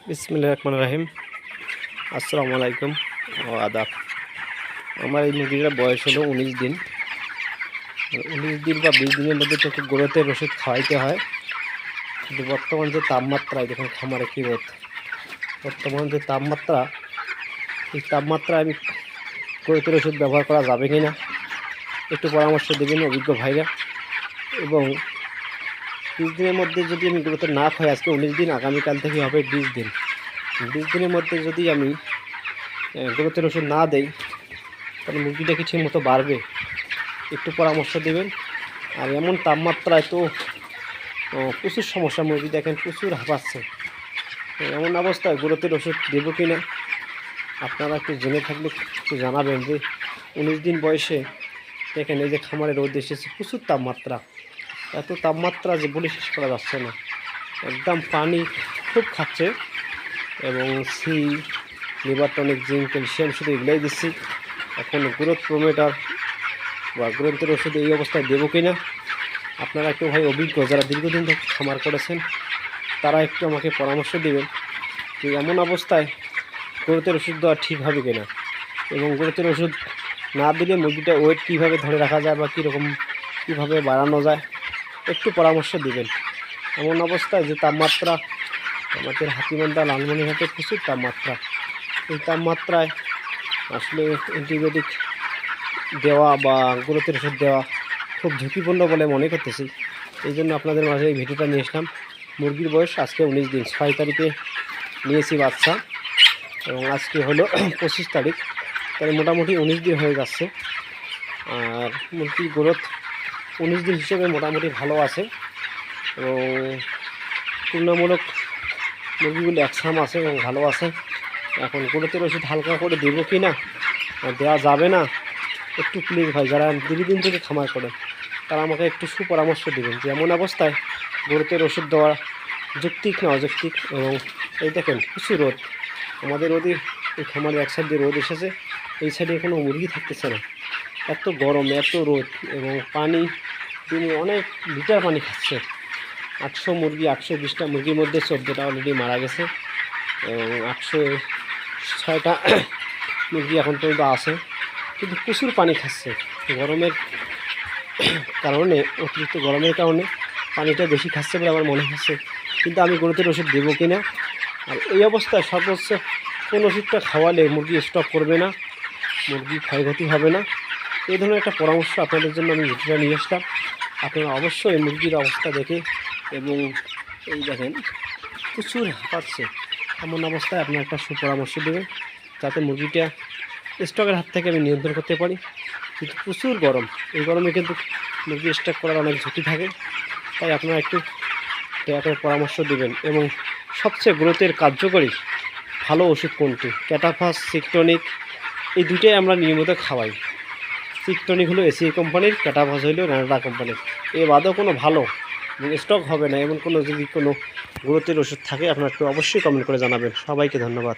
বিসমিল্লাহির রহমানির রহিম। আসসালামু আলাইকুম ও আদাব। আমার এই মুরগিটার বয়স হলো 19 দিন। 19 দিন বা 20 দিনের মধ্যে তোকে গ্রোথের ওষুধ খাওয়াইতে হয়। কিন্তু বর্তমান যে তাপমাত্রায় দেখুন খামারে কী রোদ, বর্তমান যে তাপমাত্রা, এই তাপমাত্রায় আমি গ্রোথের ওষুধ ব্যবহার করা যাবে কি না একটু পরামর্শ দেবেন অভিজ্ঞ ভাইরা। এবং 20 দিনের মধ্যে যদি আমি গ্রোথের না খাই, আজকে 19 দিন, আগামীকাল থেকে হবে 20 দিন, 20 দিনের মধ্যে যদি আমি গ্রোথের ওষুধ না দেই তাহলে মুরগিটা কি ঠিক মতো বাড়বে? একটু পরামর্শ দেবেন। আর এমন তাপমাত্রায় তো প্রচুর সমস্যা, মুরগি দেখেন প্রচুর হাঁপাচ্ছে। এমন অবস্থায় গ্রোথের ওষুধ দেবো কি না আপনারা একটু জেনে থাকলে একটু জানাবেন। যে 19 দিন বয়সে দেখেন এই যে খামারে রোদ এসেছে, প্রচুর তাপমাত্রা, এত তাপমাত্রা যে বলে শেষ করা যাচ্ছে না। একদম পানি খুব খাচ্ছে এবং লিভার টনিক, জিঙ্ক, ক্যালসিয়াম শুধু এগুলাই দিচ্ছি। এখন গ্রোথ প্রোমোটার বা গ্রোথের ওষুধ এই অবস্থায় দেবো কি না আপনারা একটু ভাই অভিজ্ঞ যারা দীর্ঘদিন থেকে খামার করেছেন তারা একটু আমাকে পরামর্শ দেবেন যে এমন অবস্থায় গ্রোথের ওষুধ দেওয়া ঠিক হবে কিনা, এবং গ্রোথের ওষুধ না দিলে মুরগিটা ওয়েট কীভাবে ধরে রাখা যায় বা কীভাবে বাড়ানো যায় একটু পরামর্শ দিবেন। এমন অবস্থায় যে তাপমাত্রা, আমাদের হাতিবান্ধা লালমনিরহাটে প্রচুর তাপমাত্রা, এই তাপমাত্রায় আসলে অ্যান্টিবায়োটিক দেওয়া বা গ্রোথের ওষুধ দেওয়া খুব ঝুঁকিপূর্ণ বলে মনে করতেছি। এই জন্য আপনাদের মাঝে এই ভিডিওটা নিয়ে আসলাম। মুরগির বয়স আজকে 19 দিন, 6 তারিখে নিয়েছি বাচ্চা এবং আজকে হলো 25 তারিখ, তাহলে মোটামুটি 19 দিন হয়ে যাচ্ছে। আর মুরগির গ্রোথ 19 দিন হিসেবে মোটামুটি ভালো আছে এবং তুলনামূলক মুরগিগুলো একসাম আছে এবং ভালো আছে। এখন গ্রোথের ওষুধ হালকা করে দেবো কি না, দেওয়া যাবে না, একটু প্লিজ ভাই যারা দীর্ঘদিন থেকে খামার করেন তারা আমাকে একটু সুপরামর্শ দেবেন যে এমন অবস্থায় গ্রোথের ওষুধ দেওয়া যৌক্তিক না অযৌক্তিক। এবং এই দেখেন প্রচুর রোদ, আমাদের রোদে এই খামারের এক সাইড দিয়ে রোদ এসেছে, এই সাইডে কোনো মুরগি থাকতেছে না, এত গরম এত রোদ। এবং পানি দিনে অনেক লিটার পানি খাচ্ছে। 800 মুরগি, 820টা মুরগির মধ্যে 14টা অলরেডি মারা গেছে এবং 806টা মুরগি এখন পর্যন্ত আছে, কিন্তু প্রচুর পানি খাচ্ছে। গরমের কারণে, অতিরিক্ত গরমের কারণে পানিটা বেশি খাচ্ছে বলে আমার মনে হচ্ছে। কিন্তু আমি গ্রোথের ওষুধ দেবো কি না, আর এই অবস্থায় সর্বোচ্চ কোন ওষুধটা খাওয়ালে মুরগি স্টপ করবে না, মুরগি ক্ষয়ক্ষতি হবে না, এই ধরনের একটা পরামর্শ আপনাদের জন্য আমি ভিডিওটা নিয়ে আসলাম। আপনারা অবশ্যই এই মুরগির অবস্থা দেখে, এবং এই দেখেন প্রচুর হাঁপাচ্ছে, এমন অবস্থায় আপনারা একটা সুপরামর্শ দেবেন যাতে মুরগিটা স্টকের হাত থেকে আমি নিয়ন্ত্রণ করতে পারি। কিন্তু প্রচুর গরম, এই গরমে কিন্তু মুরগি স্টক করার অনেক ঝুঁকি থাকে, তাই আপনারা একটু দয়া করে পরামর্শ দেবেন। এবং সবচেয়ে গ্রোথের কার্যকরী ভালো ওষুধ কোনটি? ক্যাটাফাস, সিকটনিক, এই দুইটাই আমরা নিয়মিত খাওয়াই। সিকটনিক হলো এসিআই কোম্পানির, ক্যাটাফাস হলো র্যানাডা কোম্পানির। এ বাদেও কোনো ভালো স্টক হবে না এমন কোনো যদি কোনো গ্রোথের ওষুধ থাকে আপনারা একটু অবশ্যই কমেন্ট করে জানাবেন। সবাইকে ধন্যবাদ।